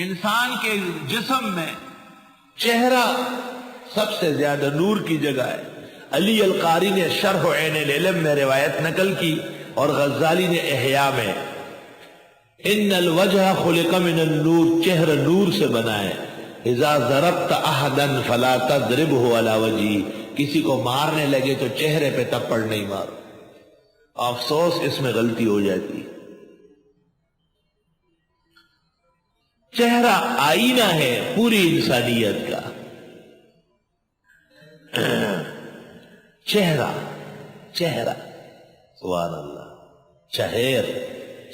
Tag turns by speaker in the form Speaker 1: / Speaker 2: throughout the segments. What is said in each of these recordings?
Speaker 1: انسان کے جسم میں چہرہ سب سے زیادہ نور کی جگہ ہے۔ علی القاری نے شرح عین العلم میں روایت نقل کی اور غزالی نے احیاء میں، ان الوجہ خلق من النور، چہرہ نور سے بنا ہے۔ اذا ضربت احدا فلا تضربه على وجهه، کسی کو مارنے لگے تو چہرے پہ تپڑ نہیں مارو۔ افسوس اس میں غلطی ہو جاتی ہے۔ چہرہ آئینہ ہے پوری انسانیت کا۔ چہرہ سبحان اللہ،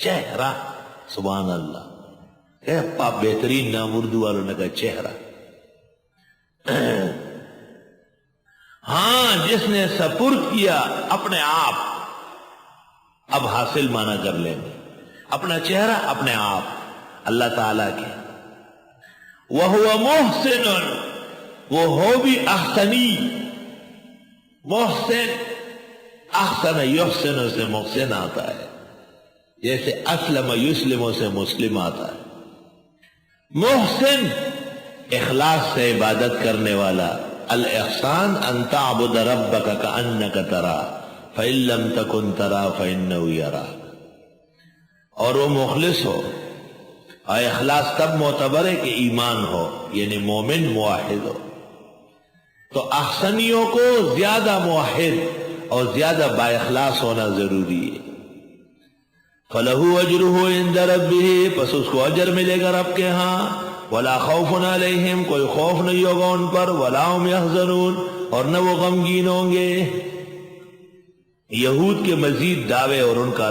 Speaker 1: چہرہ سبحان اللہ، پاپ بہترین نام اردو والوں نے کہا چہرہ۔ ہاں جس نے سپرد کیا اپنے آپ، اب حاصل مانا کر لیں گے، اپنا چہرہ اپنے آپ اللہ تعالیٰ کے۔ وَهُوَ مُحْسِنٌ، وہ ہو بھی احسنی، محسن، احسن یحسن سے محسن آتا ہے، جیسے اسلم یسلم سے مسلم آتا ہے۔ محسن اخلاص سے عبادت کرنے والا۔ الاحسان ان تعبد ربک کأنک تراہ فإن لم تکن تراہ فإنہ یراک، اور وہ مخلص ہو، اور اخلاص تب معتبر ہے کہ ایمان ہو، یعنی مومن موحد ہو۔ تو احسنیوں کو زیادہ موحد اور زیادہ با اخلاص ہونا ضروری ہے۔ فَلَهُ أَجْرُهُ عِنْدَ رَبِّهِ، پس اس کو اجر ملے گا رب کے ہاں۔ وَلَا خَوْفٌ عَلَيْهِمْ، کوئی خوف نہیں ہوگا ان پر۔ وَلَا هُمْ يَحْزَنُونَ، اور نہ وہ غمگین ہوں گے۔ یہود کے مزید دعوے اور ان کا